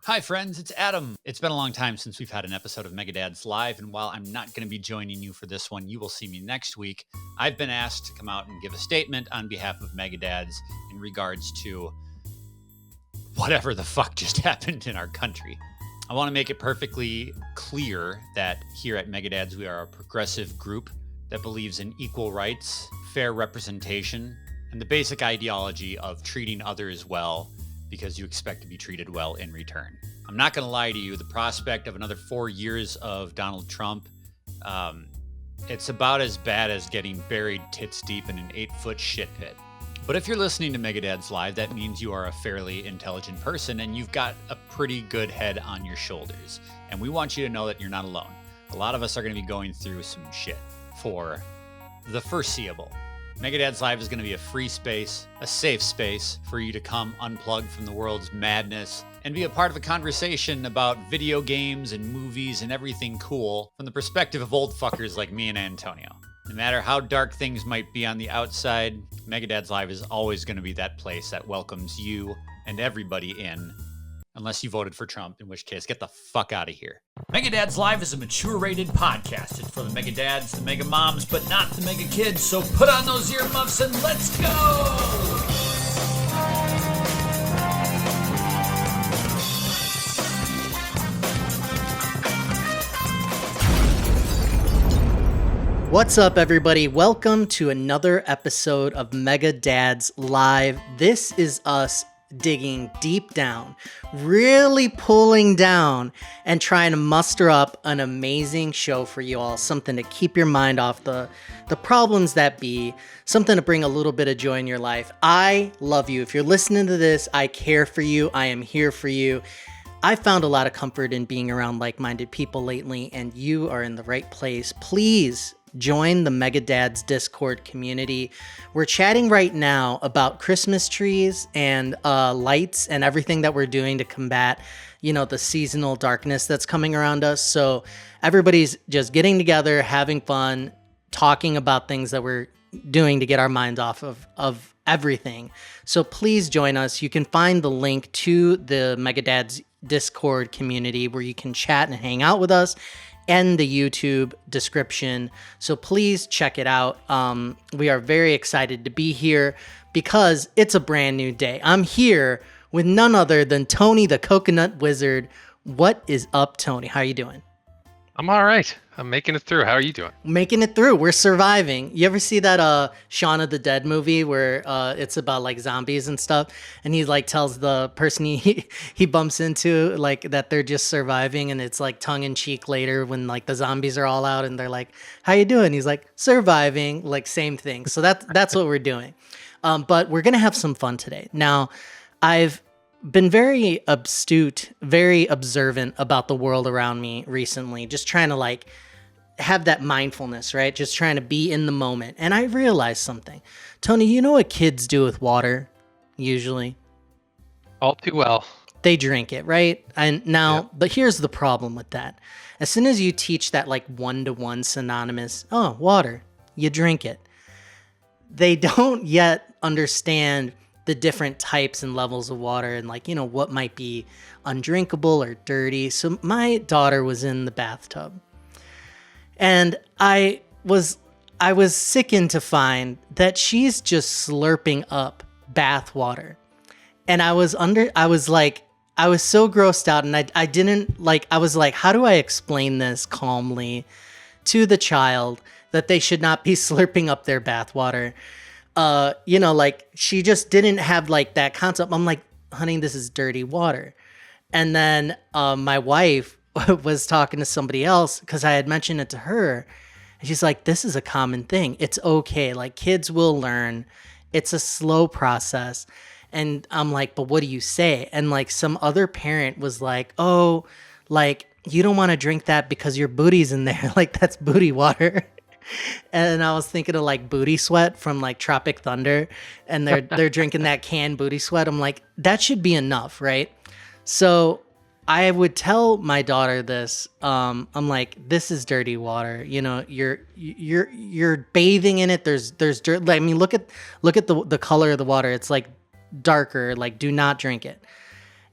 Hi friends, it's Adam. It's been a long time since we've had an episode of Mega Dads Live, and while I'm not going to be joining you for this one, you will see me next week. I've been asked to come out and give a statement on behalf of Mega Dads in regards to whatever the fuck just happened in our country. I want to make it perfectly clear that here at Mega Dads, we are a progressive group that believes in equal rights, fair representation, and the basic ideology of treating others well because you expect to be treated well in return. I'm not going to lie to you, the prospect of another 4 years of Donald Trump, it's about as bad as getting buried tits deep in an 8-foot shit pit. But if you're listening to Mega Dads Live, that means you are a fairly intelligent person and you've got a pretty good head on your shoulders. And we want you to know that you're not alone. A lot of us are going to be going through some shit for the foreseeable. Mega Dads Live is going to be a free space, a safe space for you to come unplug from the world's madness and be a part of a conversation about video games and movies and everything cool from the perspective of old fuckers like me and Antonio. No matter how dark things might be on the outside, Mega Dads Live is always going to be that place that welcomes you and everybody in. Unless you voted for Trump, in which case, get the fuck out of here. Mega Dads Live is a mature-rated podcast. It's for the Mega Dads, the Mega Moms, but not the Mega Kids. So put on those earmuffs and let's go! What's up, everybody? Welcome to another episode of Mega Dads Live. This is us digging deep down, really pulling down and trying to muster up an amazing show for you all, something to keep your mind off the problems that be, something to bring a little bit of joy in your life. I love you. If you're listening to this, I care for you. I am here for you. I found a lot of comfort in being around like-minded people lately, and you are in the right place. Please join the Mega Dads Discord community. We're chatting right now about Christmas trees and lights and everything that we're doing to combat, the seasonal darkness that's coming around us. So everybody's just getting together, having fun, talking about things that we're doing to get our minds off of everything. So please join us. You can find the link to the Mega Dads Discord community where you can chat and hang out with us and the YouTube description. So please check it out. We are very excited to be here because it's a brand new day. I'm here with none other than Tony the Coconut Wizard. What is up, Tony? How are you doing? I'm all right. I'm making it through. How are you doing? Making it through. We're surviving. You ever see that Shaun of the Dead movie where it's about like zombies and stuff, and he like tells the person he bumps into like that they're just surviving, and it's like tongue in cheek later when like the zombies are all out and they're like, "How you doing?" He's like, "Surviving." Like same thing. So that's what we're doing. But we're gonna have some fun today. Now, I've been very astute, very observant about the world around me recently, just trying to like have that mindfulness, right? Just trying to be in the moment. And I realized something. Tony, you know what kids do with water usually? All too well. They drink it, right? And now, But here's the problem with that. As soon as you teach that like one-to-one synonymous, water, you drink it. They don't yet understand the different types and levels of water and like, what might be undrinkable or dirty. So my daughter was in the bathtub and I was sickened to find that she's just slurping up bath water. And I was so grossed out, and I was like, how do I explain this calmly to the child that they should not be slurping up their bath water? Like she just didn't have like that concept. I'm like, honey, this is dirty water. And then my wife was talking to somebody else because I had mentioned it to her. And she's like, this is a common thing. It's okay. Like kids will learn. It's a slow process. And I'm like, but what do you say? And like some other parent was like, oh, like you don't want to drink that because your booty's in there. Like that's booty water. And I was thinking of like Booty Sweat from like Tropic Thunder, and they're drinking that canned Booty Sweat. I'm like, that should be enough, right? So I would tell my daughter this. I'm like, this is dirty water. You're bathing in it. There's dirt. I mean, look at the color of the water. It's like darker. Like, do not drink it.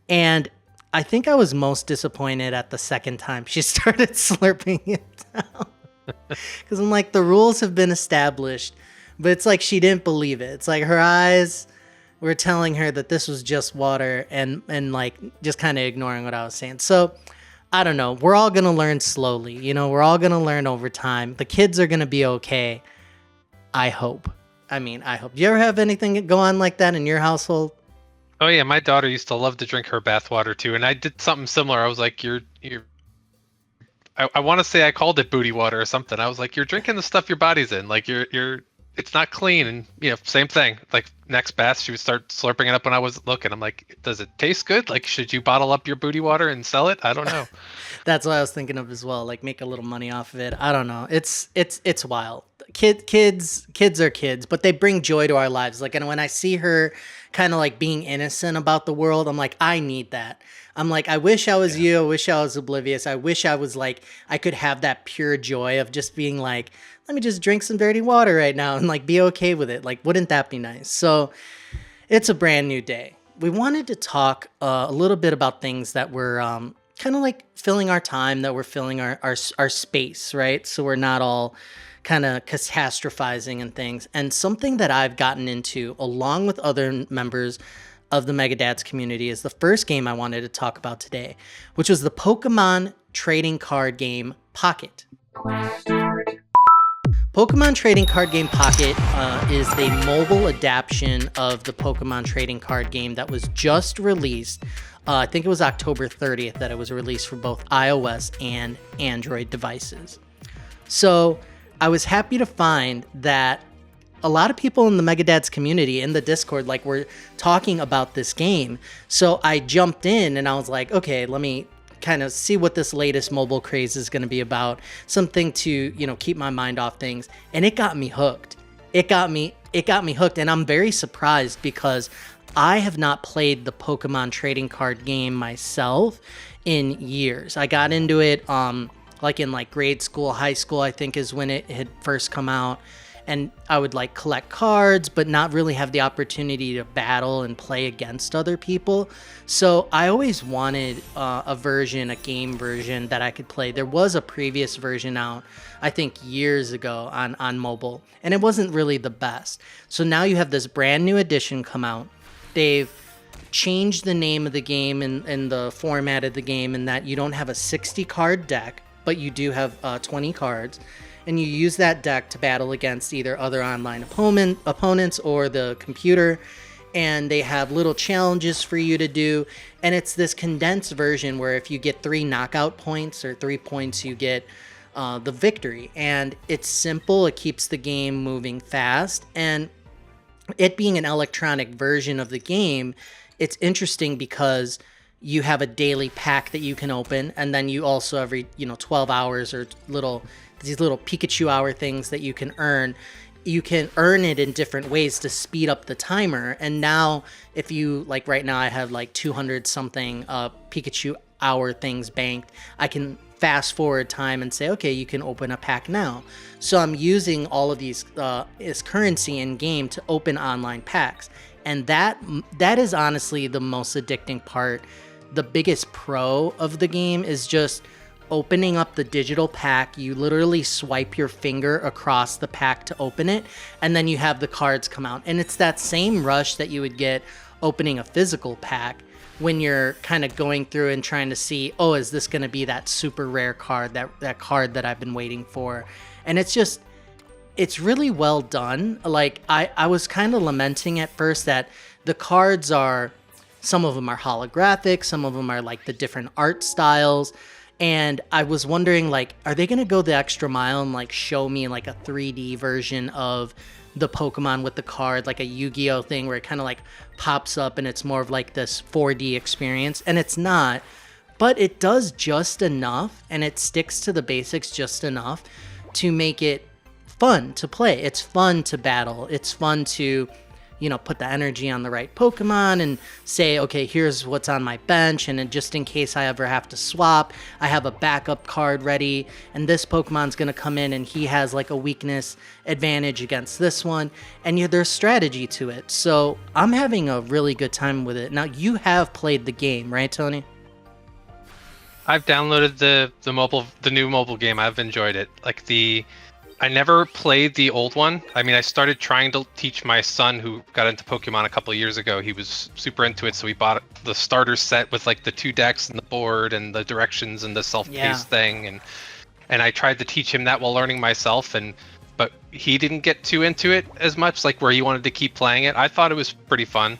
And I think I was most disappointed at the second time she started slurping it down. Because I'm like, the rules have been established, but it's like she didn't believe it. It's like her eyes were telling her that this was just water and like just kind of ignoring what I was saying. So I don't know. We're all going to learn slowly. You know, we're all going to learn over time. The kids are going to be okay. I hope. I hope. Do you ever have anything go on like that in your household? Oh yeah, my daughter used to love to drink her bath water too, and I did something similar. I was like, I want to say I called it booty water or something. I was like, you're drinking the stuff your body's in. Like it's not clean. And same thing. Like next bath, she would start slurping it up when I was looking. I'm like, does it taste good? Like, should you bottle up your booty water and sell it? I don't know. That's what I was thinking of as well. Like make a little money off of it. I don't know. It's wild. Kids are kids, but they bring joy to our lives. Like, and when I see her kind of like being innocent about the world, I'm like, I need that. I'm like, I wish I was you. I wish I was oblivious. I wish I was like, I could have that pure joy of just being like, let me just drink some dirty water right now and like be okay with it. Like, wouldn't that be nice? So it's a brand new day. We wanted to talk a little bit about things that were kind of like filling our time, that we're filling our space, right? So we're not all kind of catastrophizing and things. And something that I've gotten into along with other members of the Megadads community is the first game I wanted to talk about today, which was the Pokemon trading card game Pocket. Pokemon Trading Card Game Pocket is the mobile adaptation of the Pokemon Trading Card game that was just released. I think it was October 30th that it was released for both iOS and Android devices. So I was happy to find that a lot of people in the Megadads community in the Discord like were talking about this game. So I jumped in and I was like, okay, let me kind of see what this latest mobile craze is going to be about. Something to, keep my mind off things. And it got me hooked. It got me hooked. And I'm very surprised because I have not played the Pokemon trading card game myself in years. I got into it like in like grade school, high school, I think is when it had first come out. And I would like collect cards, but not really have the opportunity to battle and play against other people. So I always wanted a game version that I could play. There was a previous version out, I think years ago on mobile, and it wasn't really the best. So now you have this brand new edition come out. They've changed the name of the game and the format of the game in that you don't have a 60 card deck, but you do have 20 cards. And you use that deck to battle against either other online opponents or the computer. And they have little challenges for you to do. And it's this condensed version where if you get 3 knockout points or 3 points, you get the victory. And it's simple. It keeps the game moving fast. And it being an electronic version of the game, it's interesting because you have a daily pack that you can open. And then you also every 12 hours or these little Pikachu hour things that you can earn. You can earn it in different ways to speed up the timer. And now if you like right now I have like 200 something Pikachu hour things banked. I can fast forward time and say, okay, you can open a pack now. So I'm using all of these as currency in game to open online packs. And that is honestly the most addicting part. The biggest pro of the game is just opening up the digital pack. You literally swipe your finger across the pack to open it, and then you have the cards come out. And it's that same rush that you would get opening a physical pack when you're kind of going through and trying to see, oh, is this going to be that super rare card, that card that I've been waiting for? And it's really well done. Like I was kind of lamenting at first that the cards some of them are holographic, some of them are like the different art styles. And I was wondering, like, are they going to go the extra mile and, like, show me, like, a 3D version of the Pokemon with the card, like a Yu-Gi-Oh thing where it kind of, like, pops up and it's more of, like, this 4D experience? And it's not. But it does just enough, and it sticks to the basics just enough to make it fun to play. It's fun to battle. It's fun to put the energy on the right Pokemon and say, okay, here's what's on my bench. And then just in case I ever have to swap, I have a backup card ready. And this Pokemon's going to come in and he has like a weakness advantage against this one. And there's strategy to it. So I'm having a really good time with it. Now, you have played the game, right, Tony? I've downloaded the new mobile game. I've enjoyed it. I never played the old one. I mean, I started trying to teach my son who got into Pokemon a couple of years ago. He was super into it, so we bought the starter set with like the 2 decks and the board and the directions and the self-paced thing, and I tried to teach him that while learning myself, but he didn't get too into it as much, like where he wanted to keep playing it. I thought it was pretty fun.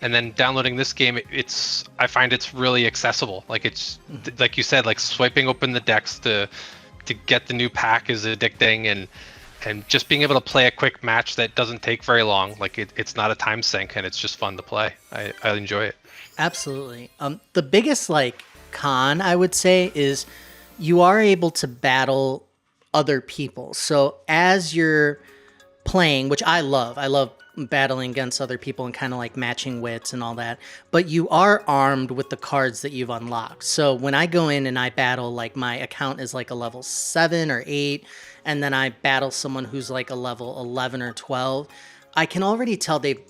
And then downloading this game, I find it's really accessible. Like it's like you said, like swiping open the decks to get the new pack is addicting, and just being able to play a quick match that doesn't take very long. Like it's not a time sink, and it's just fun to play. I enjoy it. Absolutely. The biggest like con I would say is you are able to battle other people. So as you're playing, which I love battling against other people and kind of like matching wits and all that, but you are armed with the cards that you've unlocked. So when I go in and I battle, like my account is like a level 7 or 8, and then I battle someone who's like a level 11 or 12, I can already tell they've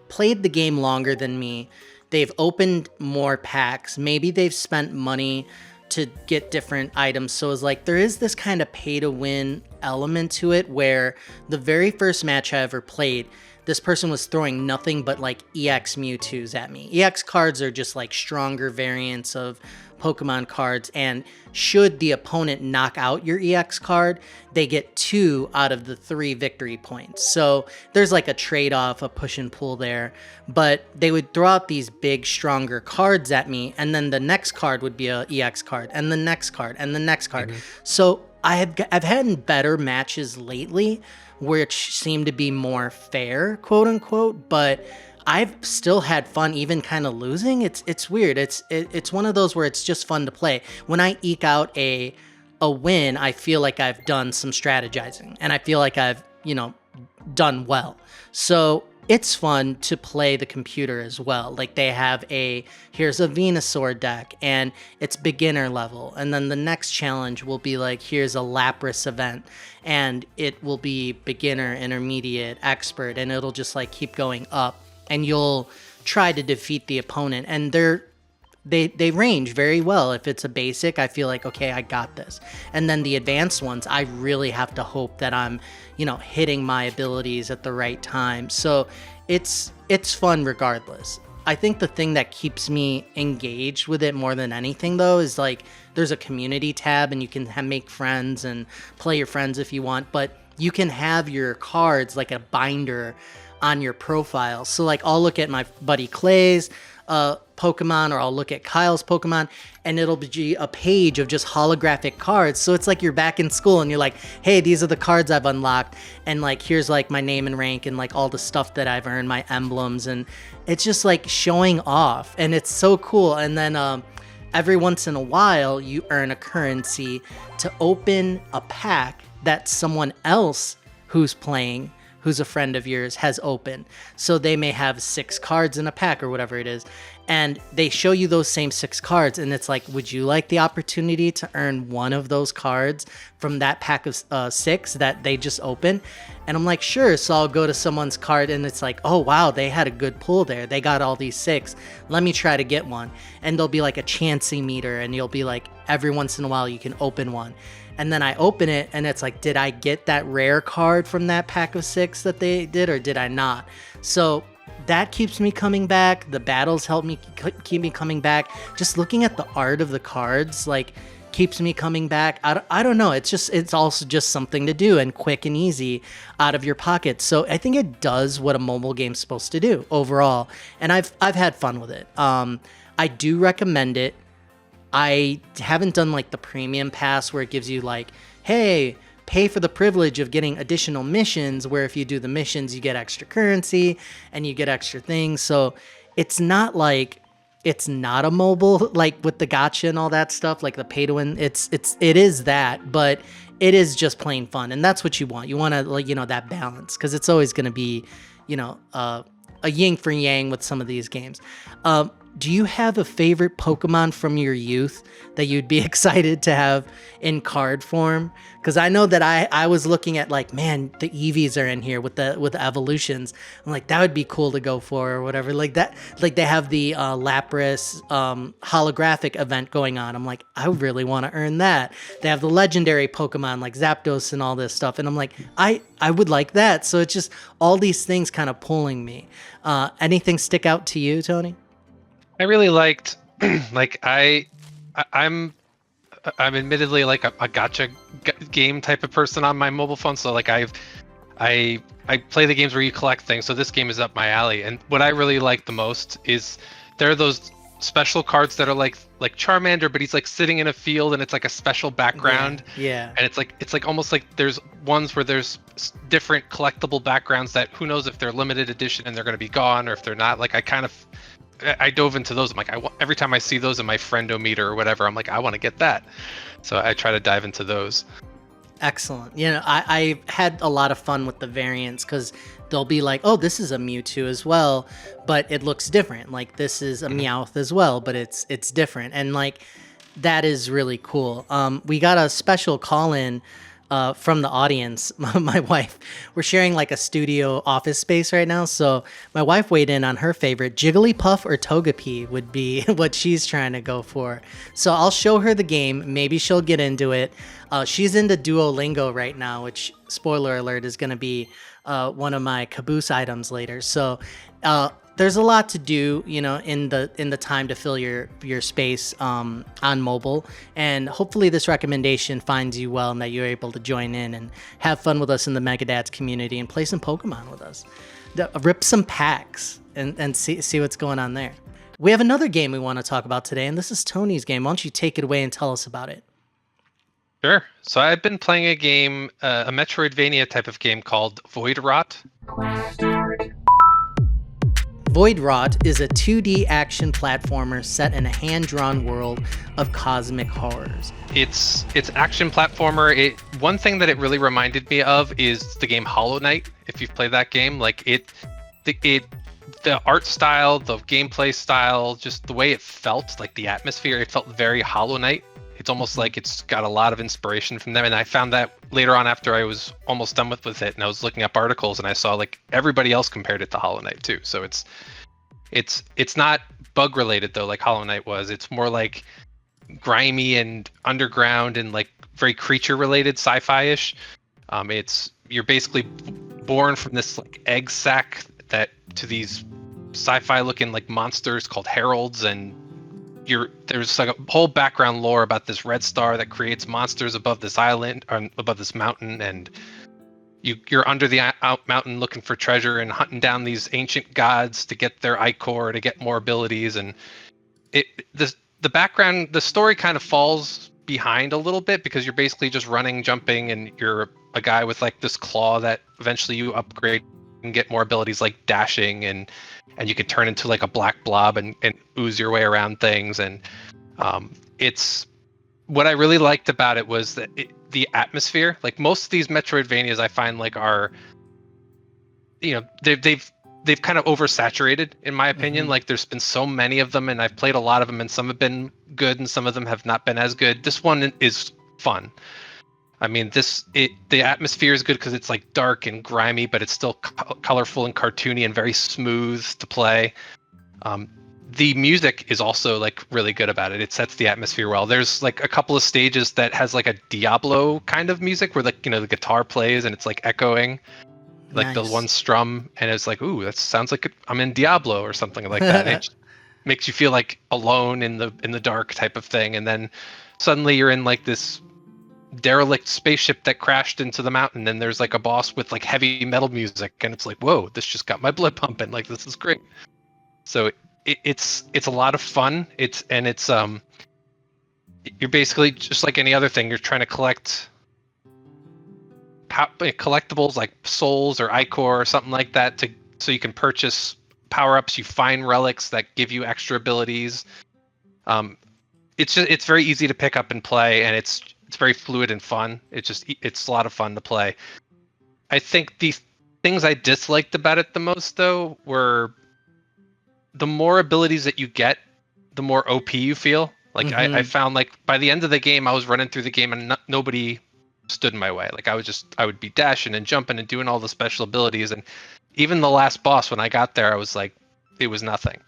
played the game longer than me. They've opened more packs. Maybe they've spent money to get different items. So it's like there is this kind of pay to win element to it, where the very first match I ever played, this person was throwing nothing but like EX Mewtwo's at me. EX cards are just like stronger variants of Pokemon cards, and should the opponent knock out your EX card, they get 2 out of the 3 victory points. So there's like a trade-off, a push and pull there, but they would throw out these big, stronger cards at me, and then the next card would be a EX card, and the next card, and the next card. So I've had better matches lately, which seem to be more fair, quote unquote, but I've still had fun even kind of losing. It's weird. It's one of those where it's just fun to play. When I eke out a win, I feel like I've done some strategizing, and I feel like I've, done well. So it's fun to play the computer as well. Like they have here's a Venusaur deck, and it's beginner level. And then the next challenge will be like, here's a Lapras event, and it will be beginner, intermediate, expert, and it'll just like keep going up. And you'll try to defeat the opponent, and they range very well. If it's a basic, I feel like, okay, I got this. And then the advanced ones, I really have to hope that I'm, hitting my abilities at the right time. So it's fun regardless. I think the thing that keeps me engaged with it more than anything, though, is like there's a community tab, and you can make friends and play your friends if you want, but you can have your cards like a binder on your profile. So like I'll look at my buddy Clay's Pokemon, or I'll look at Kyle's Pokemon, and it'll be a page of just holographic cards. So it's like you're back in school, and you're like, hey, these are the cards I've unlocked, and like here's like my name and rank and like all the stuff that I've earned, my emblems, and it's just like showing off, and it's so cool. And then every once in a while you earn a currency to open a pack that someone else who's playing, who's a friend of yours, has opened. So they may have 6 cards in a pack or whatever it is, and they show you those same 6 cards, and it's like, would you like the opportunity to earn one of those cards from that pack of 6 that they just opened? And I'm like, sure. So I'll go to someone's card, and it's like, oh wow, they had a good pull there, they got all these 6, let me try to get one. And there'll be like a chancey meter, and you'll be like, every once in a while you can open one. And then I open it, and it's like, did I get that rare card from that pack of 6 that they did, or did I not? So that keeps me coming back. The battles help me keep me coming back. Just looking at the art of the cards, like, keeps me coming back. I don't know. It's also just something to do, and quick and easy out of your pocket. So I think it does what a mobile game's supposed to do overall. And I've had fun with it. I do recommend it. I haven't done like the premium pass where it gives you like, hey, pay for the privilege of getting additional missions, where if you do the missions, you get extra currency and you get extra things. So it's not like, it's not a mobile, like with the gacha and all that stuff, like the pay to win. It is that, but it is just plain fun. And that's what you want. You want to, like, that balance, because it's always going to be, a yin for yang with some of these games. do you have a favorite Pokemon from your youth that you'd be excited to have in card form? Because I know that I was looking at like, man, the Eevees are in here with the evolutions. I'm like, that would be cool to go for or whatever. Like that, like they have the Lapras holographic event going on. I'm like, I really want to earn that. They have the legendary Pokemon like Zapdos and all this stuff, and I'm like, I would like that. So it's just all these things kind of pulling me. Anything stick out to you, Tony? I really liked, like I'm admittedly like a gotcha game type of person on my mobile phone. So like I play the games where you collect things. So this game is up my alley. And what I really like the most is there are those special cards that are like Charmander, but he's like sitting in a field and it's like a special background. Yeah. And it's like almost like there's ones where there's different collectible backgrounds that who knows if they're limited edition and they're going to be gone or if they're not. Like I dove into those. I'm like, every time I see those in my friendometer or whatever, I'm like, I want to get that. So I try to dive into those. Excellent. You know, I had a lot of fun with the variants because they'll be like, oh, this is a Mewtwo as well, but it looks different. Like this is a Meowth as well, but it's different. And like, that is really cool. We got a special call in from the audience. My wife, we're sharing like a studio office space right now. So my wife weighed in on her favorite. Jigglypuff or Togepi would be what she's trying to go for. So I'll show her the game. Maybe she'll get into it. She's into Duolingo right now, which, spoiler alert, is going to be one of my Caboose items later. So there's a lot to do, you know, in the time to fill your space on mobile, and hopefully this recommendation finds you well and that you're able to join in and have fun with us in the Megadads community and play some Pokemon with us. Rip some packs and see what's going on there. We have another game we want to talk about today, and this is Tony's game. Why don't you take it away and tell us about it? Sure. So I've been playing a game, a metroidvania type of game called Voidwrought. Voidwrought is a 2D action platformer set in a hand-drawn world of cosmic horrors. It's action platformer. One thing that it really reminded me of is the game Hollow Knight. If you've played that game, like the art style, the gameplay style, just the way it felt, like the atmosphere, it felt very Hollow Knight. It's almost like it's got a lot of inspiration from them. And I found that later on after I was almost done with it and I was looking up articles and I saw like everybody else compared it to Hollow Knight too. So it's not bug related though, like Hollow Knight was. It's more like grimy and underground and like very creature related, sci-fi-ish. You're basically born from this like egg sac that to these sci-fi looking like monsters called heralds, and there's like a whole background lore about this red star that creates monsters above this island or above this mountain, and you're under the mountain looking for treasure and hunting down these ancient gods to get their ichor to get more abilities. And the background, the story kind of falls behind a little bit because you're basically just running, jumping, and you're a guy with like this claw that eventually you upgrade and get more abilities like dashing, and you can turn into like a black blob and ooze your way around things. And it's what I really liked about it was that the atmosphere. Like most of these Metroidvanias, I find like are, you know, they've kind of oversaturated in my opinion. Like there's been so many of them, and I've played a lot of them, and some have been good, and some of them have not been as good. This one is fun. I mean, the atmosphere is good because it's like dark and grimy, but it's still colorful and cartoony and very smooth to play. The music is also like really good about it. It sets the atmosphere well. There's like a couple of stages that has like a Diablo kind of music where like, you know, the guitar plays and it's like echoing like the one strum, and it's like, ooh, that sounds like I'm in Diablo or something like that. It makes you feel like alone in the dark type of thing, and then suddenly you're in like this derelict spaceship that crashed into the mountain, and there's like a boss with like heavy metal music, and it's like, whoa, this just got my blood pumping. Like, this is great. So it's a lot of fun. You're basically just like any other thing. You're trying to collect collectibles like souls or ichor or something like that so you can purchase power-ups. You find relics that give you extra abilities. It's very easy to pick up and play, and it's very fluid and fun. It's a lot of fun to play. I think the things I disliked about it the most, though, were the more abilities that you get, the more OP you feel. Like I found like by the end of the game, I was running through the game and nobody stood in my way. Like I would be dashing and jumping and doing all the special abilities. And even the last boss, when I got there, I was like, it was nothing.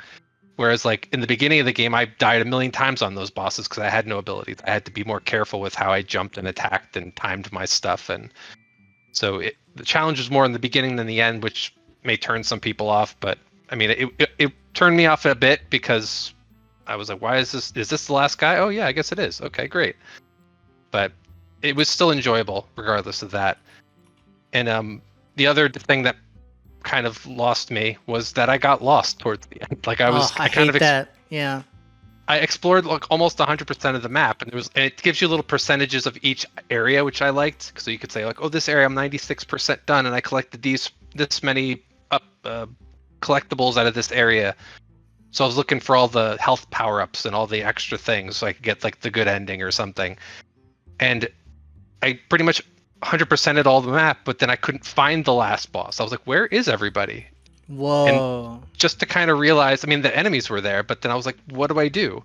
Whereas like in the beginning of the game, I died a million times on those bosses because I had no abilities. I had to be more careful with how I jumped and attacked and timed my stuff. And so the challenge was more in the beginning than the end, which may turn some people off. But I mean, it turned me off a bit because I was like, why is this the last guy? Oh yeah, I guess it is. Okay, great. But it was still enjoyable regardless of that. And the other thing that kind of lost me was that I got lost towards the end. Like I hate that. Yeah. I explored like almost 100% of the map, and it gives you little percentages of each area, which I liked. So you could say like, oh, this area I'm 96% done, and I collected this many collectibles out of this area. So I was looking for all the health power-ups and all the extra things so I could get like the good ending or something. And I pretty much 100%ed all the map, but then I couldn't find the last boss. I was like, where is everybody? Whoa. And just to kind of realize, I mean, the enemies were there, but then I was like, what do I do?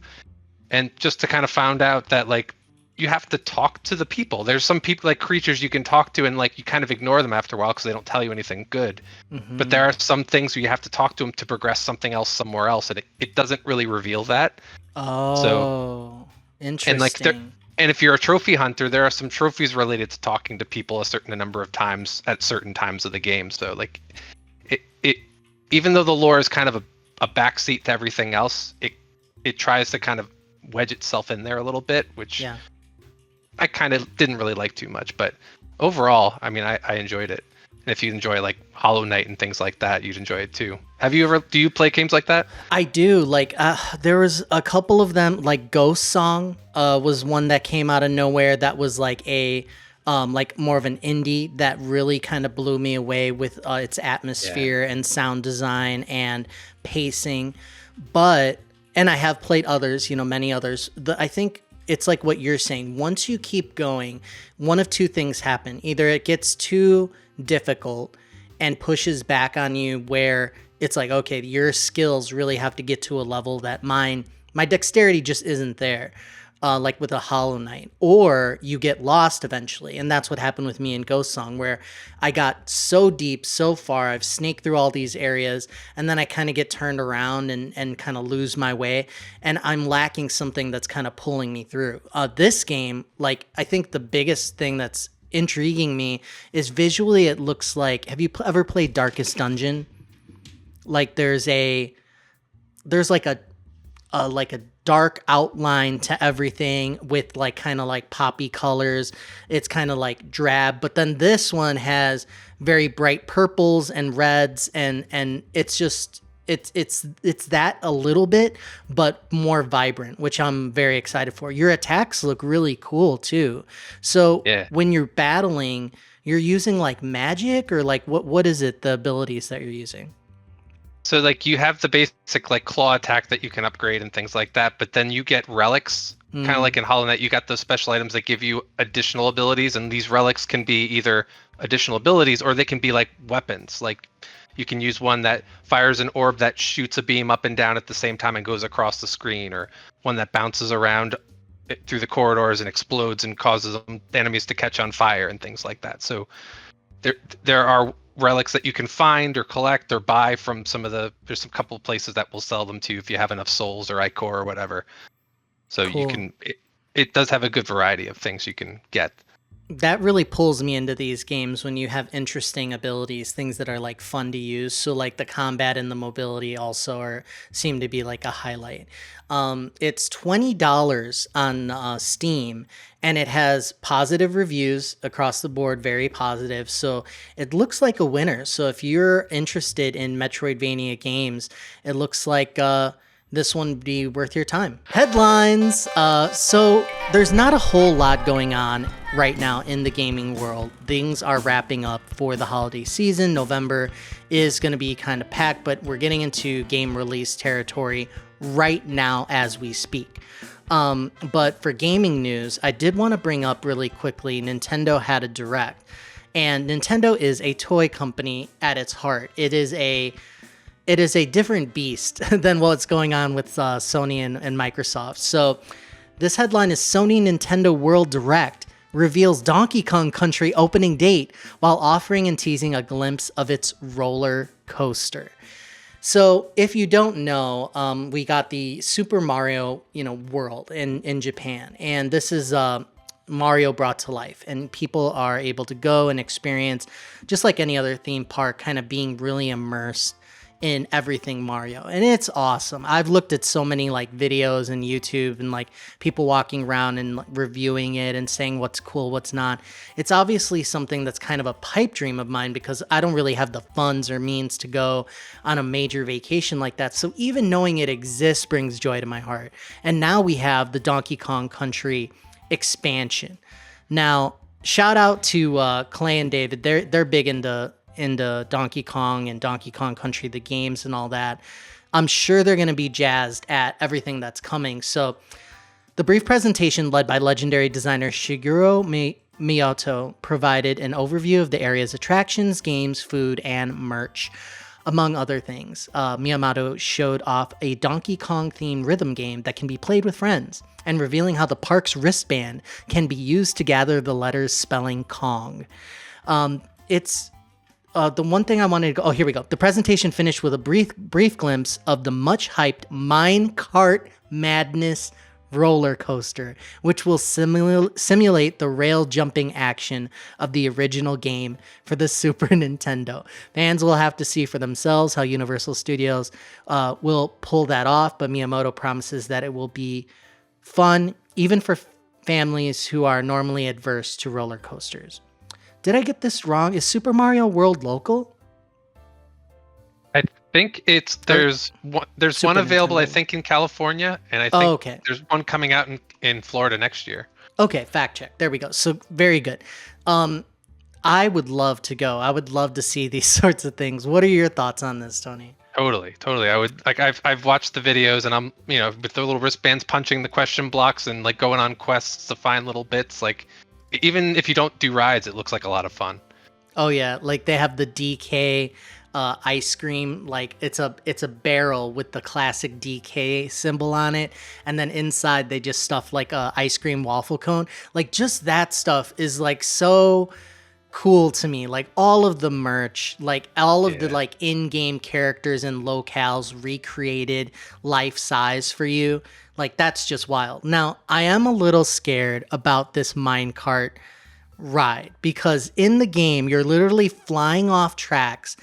And just to kind of found out that like you have to talk to the people. There's some people, like creatures you can talk to, and like you kind of ignore them after a while because they don't tell you anything good. But there are some things where you have to talk to them to progress something else somewhere else, and it doesn't really reveal that. Oh, so, interesting. And if you're a trophy hunter, there are some trophies related to talking to people a certain number of times at certain times of the game. So like it even though the lore is kind of a backseat to everything else, it tries to kind of wedge itself in there a little bit, which I kind of didn't really like too much. But overall, I mean, I enjoyed it. And if you enjoy like Hollow Knight and things like that, you'd enjoy it too. Do you play games like that? I do. Like there was a couple of them, like Ghost Song was one that came out of nowhere that was like a like more of an indie that really kind of blew me away with its atmosphere and sound design and pacing. And I have played others, many others. I think it's like what you're saying. Once you keep going, one of two things happen. Either it gets too difficult and pushes back on you where it's like, okay, your skills really have to get to a level that my dexterity just isn't there, like with a Hollow Knight, or you get lost eventually. And that's what happened with me in Ghost Song, where I got so deep, so far, I've snaked through all these areas, and then I kind of get turned around and kind of lose my way, and I'm lacking something that's kind of pulling me through. This game, like, I think the biggest thing that's intriguing me is visually it looks like, have you ever played Darkest Dungeon? Like there's like a dark outline to everything with like kind of like poppy colors. It's kind of like drab, but then this one has very bright purples and reds, and it's just it's that a little bit, but more vibrant, which I'm very excited for. Your attacks look really cool too. So when you're battling, you're using like magic, or like what is it, the abilities that you're using? So like you have the basic like claw attack that you can upgrade and things like that, but then you get relics, kind of like in Hollow Knight. You got those special items that give you additional abilities, and these relics can be either additional abilities or they can be like weapons. Like you can use one that fires an orb that shoots a beam up and down at the same time and goes across the screen, or one that bounces around through the corridors and explodes and causes enemies to catch on fire and things like that. So there are relics that you can find or collect or buy from there's a couple of places that will sell them to you if you have enough souls or ichor or whatever. So cool. It does have a good variety of things you can get. That really pulls me into these games when you have interesting abilities, things that are like fun to use. So like the combat and the mobility also seem to be like a highlight. It's $20 on Steam, and it has positive reviews across the board, very positive. So it looks like a winner. So if you're interested in Metroidvania games, it looks like this one would be worth your time. Headlines. So there's not a whole lot going on right now in the gaming world. Things are wrapping up for the holiday season. November is going to be kind of packed, but we're getting into game release territory right now as we speak. But for gaming news, I did want to bring up really quickly, Nintendo had a Direct. And Nintendo is a toy company at its heart. It is it is a different beast than what's going on with Sony and Microsoft. So this headline is Sony Nintendo World Direct reveals Donkey Kong Country opening date while offering and teasing a glimpse of its roller coaster. So if you don't know, we got the Super Mario, world in Japan, and this is Mario brought to life, and people are able to go and experience, just like any other theme park, kind of being really immersed in everything Mario, and it's awesome. I've looked at so many like videos and YouTube and like people walking around and reviewing it and saying what's cool, what's not. It's obviously something that's kind of a pipe dream of mine because I don't really have the funds or means to go on a major vacation like that. So even knowing it exists brings joy to my heart. And now we have the Donkey Kong Country expansion. Now, shout out to Clay and David. They're big into Donkey Kong and Donkey Kong Country, the games and all that. I'm sure they're going to be jazzed at everything that's coming. So the brief presentation led by legendary designer Shigeru Miyamoto provided an overview of the area's attractions, games, food, and merch, among other things. Miyamoto showed off a Donkey Kong themed rhythm game that can be played with friends, and revealing how the park's wristband can be used to gather the letters spelling Kong. The one thing I wanted to go... Oh, here we go. The presentation finished with a brief glimpse of the much-hyped Minecart Madness roller coaster, which will simulate the rail-jumping action of the original game for the Super Nintendo. Fans will have to see for themselves how Universal Studios will pull that off, but Miyamoto promises that it will be fun, even for families who are normally adverse to roller coasters. Did I get this wrong? Is Super Mario World local? I think there's one available, Nintendo. I think, in California, and I think there's one coming out in Florida next year. Okay, fact check. There we go. So very good. I would love to go. I would love to see these sorts of things. What are your thoughts on this, Tony? Totally. I would like. I've watched the videos, and I'm with the little wristbands punching the question blocks and like going on quests to find little bits like. Even if you don't do rides, it looks like a lot of fun. Oh yeah, like they have the DK ice cream, like it's a barrel with the classic DK symbol on it, and then inside they just stuff like a ice cream waffle cone. Like just that stuff is like so cool to me. Like all of the merch, like all of the like in-game characters and locales recreated life size for you. Like, that's just wild. Now, I am a little scared about this minecart ride because in the game, you're literally flying off tracks,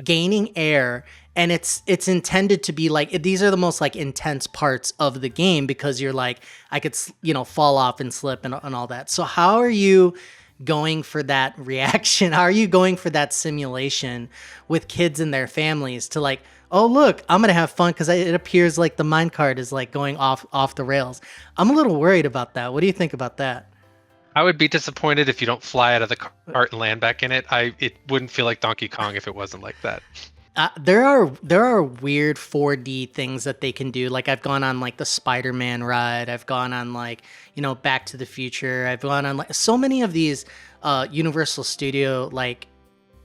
gaining air, and it's intended to be like, these are the most like intense parts of the game because you're like, I could, fall off and slip and all that. So how are you going for that reaction? How are you going for that simulation with kids and their families to like, oh, look, I'm going to have fun because it appears like the minecart is like going off the rails. I'm a little worried about that. What do you think about that? I would be disappointed if you don't fly out of the cart and land back in it. It wouldn't feel like Donkey Kong if it wasn't like that. There are weird 4D things that they can do. Like I've gone on like the Spider-Man ride. I've gone on like, Back to the Future. I've gone on like so many of these Universal Studio like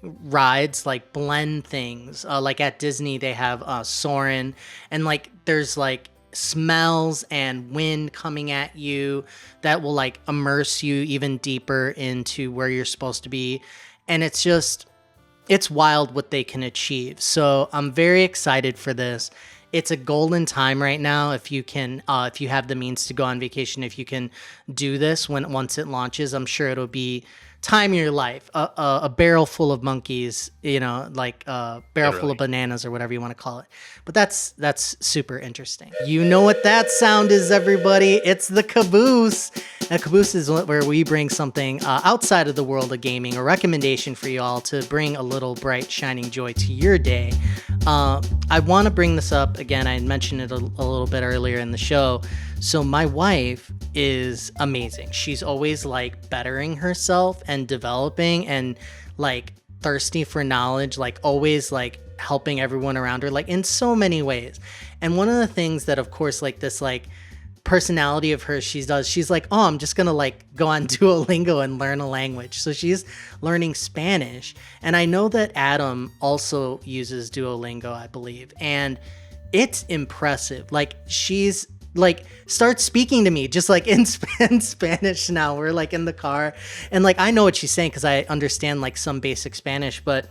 rides, like blend things. Like at Disney they have Soarin', and like there's like smells and wind coming at you that will like immerse you even deeper into where you're supposed to be. And it's wild what they can achieve. So I'm very excited for this. It's a golden time right now. If you can, if you have the means to go on vacation, if you can do this once it launches, I'm sure it'll be time of your life. A barrel full of monkeys, like a barrel full of bananas or whatever you want to call it. But that's super interesting. You know what that sound is, everybody? It's the Caboose. Now, Caboose is where we bring something outside of the world of gaming, a recommendation for you all to bring a little bright, shining joy to your day. I want to bring this up again. I mentioned it a little bit earlier in the show. So my wife is amazing. She's always like bettering herself and developing and like thirsty for knowledge, like always like helping everyone around her, like in so many ways. And one of the things that, of course, like this like personality of hers she's like, oh, I'm just gonna like go on Duolingo and learn a language. So she's learning Spanish, and I know that Adam also uses Duolingo, I believe, and it's impressive. Like she's like starts speaking to me just like in Spanish now. We're like in the car, and like I know what she's saying because I understand like some basic Spanish, but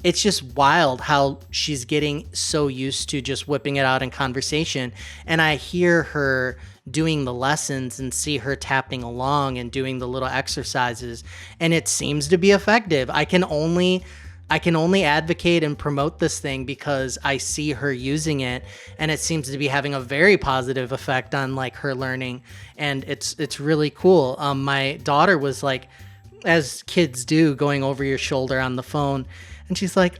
it's just wild how she's getting so used to just whipping it out in conversation. And I hear her doing the lessons and see her tapping along and doing the little exercises, and it seems to be effective. I can only advocate and promote this thing because I see her using it, and it seems to be having a very positive effect on like her learning, and it's really cool. My daughter was like, as kids do, going over your shoulder on the phone, and she's like,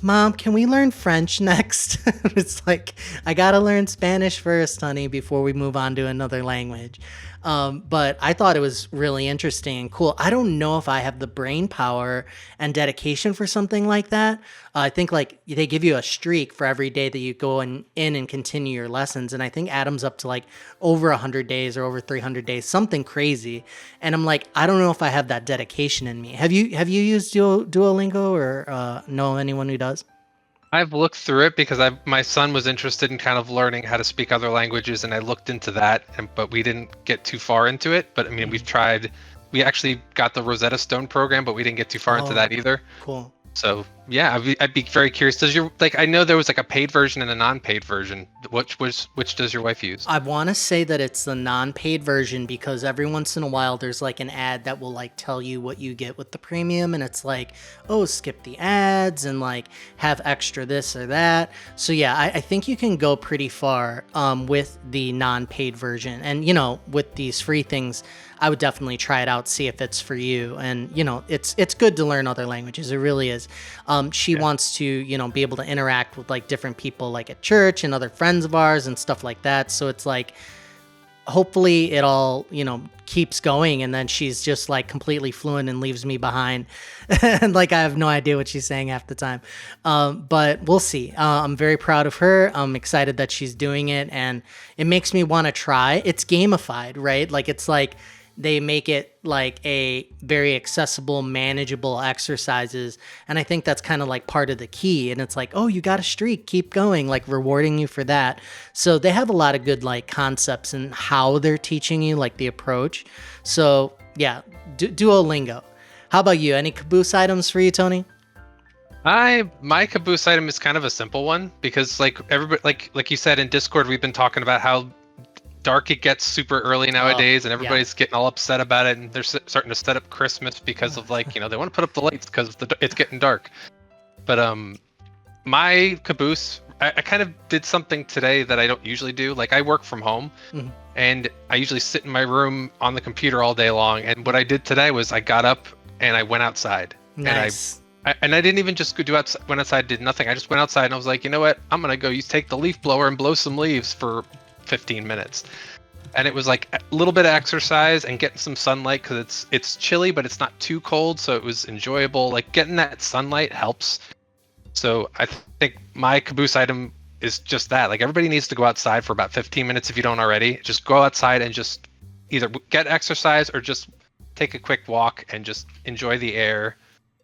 Mom, can we learn French next? It's like, I gotta learn Spanish first, honey, before we move on to another language. But I thought it was really interesting and cool. I don't know if I have the brain power and dedication for something like that. I think like they give you a streak for every day that you go in and continue your lessons. And I think Adam's up to like over 100 days or over 300 days, something crazy. And I'm like, I don't know if I have that dedication in me. Have you used Duolingo or know anyone who does? I've looked through it because my son was interested in kind of learning how to speak other languages, and I looked into that, but we didn't get too far into it. But I mean, we actually got the Rosetta Stone program, but we didn't get too far into that either. Cool. So yeah, I'd be very curious. Does your I know there was like a paid version and a non-paid version. Which does your wife use? I want to say that it's the non-paid version because every once in a while there's like an ad that will like tell you what you get with the premium, and it's like, oh, skip the ads and like have extra this or that. So yeah, I think you can go pretty far with the non-paid version, and you know, with these free things, I would definitely try it out, see if it's for you. And, you know, it's good to learn other languages. It really is. She wants to, you know, be able to interact with like different people like at church and other friends of ours and stuff like that. So it's like, hopefully it all, you know, keeps going, and then she's just like completely fluent and leaves me behind. And like, I have no idea what she's saying half the time. But we'll see. I'm very proud of her. I'm excited that she's doing it, and it makes me want to try. It's gamified, right? Like, it's like, they make it like a very accessible, manageable exercises. And I think that's kind of like part of the key. And it's like, oh, you got a streak, keep going, like rewarding you for that. So they have a lot of good like concepts and how they're teaching you, like the approach. So yeah, Duolingo. How about you? Any Caboose items for you, Tony? My Caboose item is kind of a simple one because like everybody, like you said in Discord, we've been talking about how dark it gets super early nowadays, and everybody's getting all upset about it, and they're starting to set up Christmas because of like, you know, they want to put up the lights because it's getting dark. But my Caboose, I kind of did something today that I don't usually do. Like, I work from home, and I usually sit in my room on the computer all day long, and what I did today was I got up and I went outside. Nice. And I didn't even just went outside, did nothing. I just went outside and I was like, you know what, I'm gonna go take the leaf blower and blow some leaves for 15 minutes. And it was like a little bit of exercise and getting some sunlight because it's chilly, but it's not too cold, so it was enjoyable. Like, getting that sunlight helps. So I think my Caboose item is just that. Like, everybody needs to go outside for about 15 minutes if you don't already. Just go outside and just either get exercise or just take a quick walk and just enjoy the air.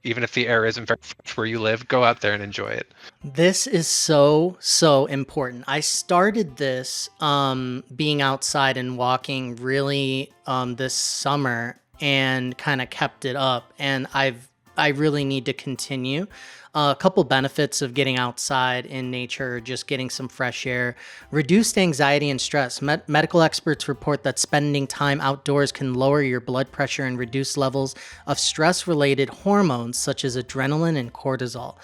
Even if the air isn't very fresh where you live, go out there and enjoy it. This is so important. I started this being outside and walking really this summer and kind of kept it up, and I really need to continue. A couple benefits of getting outside in nature, just getting some fresh air: reduced anxiety and stress. Medical experts report that spending time outdoors can lower your blood pressure and reduce levels of stress-related hormones such as adrenaline and cortisol.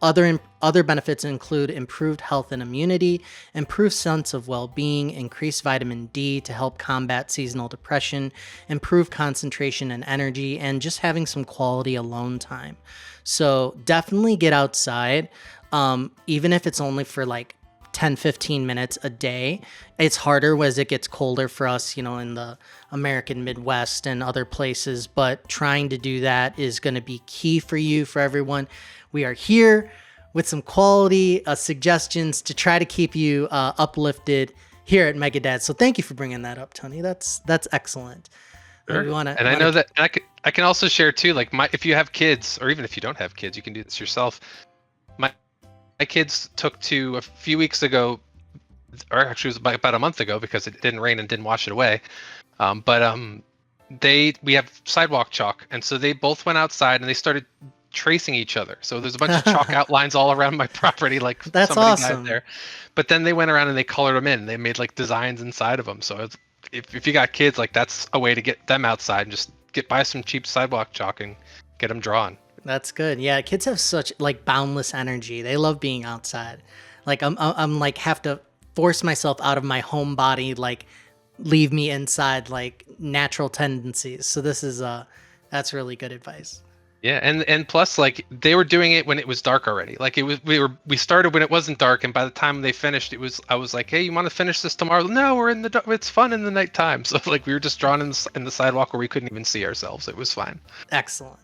Other benefits include improved health and immunity, improved sense of well-being, increased vitamin D to help combat seasonal depression, improved concentration and energy, and just having some quality alone time. So definitely get outside, even if it's only for like 10-15 minutes a day. It's harder as it gets colder for us, you know, in the American Midwest and other places, but trying to do that is going to be key for you, for everyone. We are here with some quality suggestions to try to keep you uplifted here at Megadad. So thank you for bringing that up, Tony. That's excellent. Sure. And I know that I can also share too, like if you have kids, or even if you don't have kids, you can do this yourself. My kids took to a few weeks ago, or actually it was about a month ago because it didn't rain and didn't wash it away. We have sidewalk chalk, and so they both went outside and they started tracing each other. So there's a bunch of chalk outlines all around my property, like that's somebody awesome. died there. But then they went around and they colored them in. They made like designs inside of them. So if you got kids, like that's a way to get them outside and just buy some cheap sidewalk chalk and get them drawn. That's good. Yeah, kids have such like boundless energy. They love being outside. Like I'm like have to force myself out of my home body, like leave me inside, like natural tendencies. So this is that's really good advice. Yeah, and plus, like they were doing it when it was dark already. Like we started when it wasn't dark, and by the time they finished, I was like, hey, you want to finish this tomorrow? No, we're in the dark. It's fun in the nighttime. So like we were just drawn in the sidewalk where we couldn't even see ourselves. It was fine. Excellent.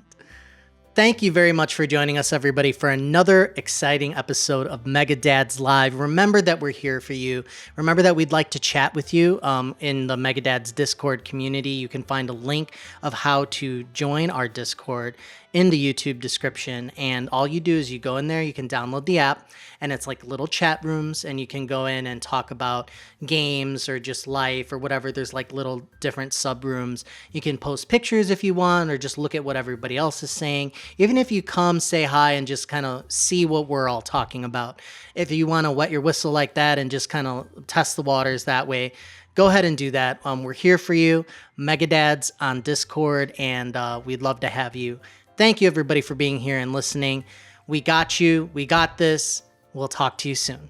Thank you very much for joining us, everybody, for another exciting episode of Mega Dads Live. Remember that we're here for you. Remember that we'd like to chat with you in the Mega Dads Discord community. You can find a link of how to join our Discord in the YouTube description. And all you do is you go in there, you can download the app, and it's like little chat rooms, and you can go in and talk about games or just life or whatever. There's like little different sub rooms. You can post pictures if you want, or just look at what everybody else is saying. Even if you come, say hi, and just kind of see what we're all talking about. If you want to wet your whistle like that and just kind of test the waters that way, go ahead and do that. We're here for you, Megadads on Discord, and we'd love to have you. Thank you, everybody, for being here and listening. We got you. We got this. We'll talk to you soon.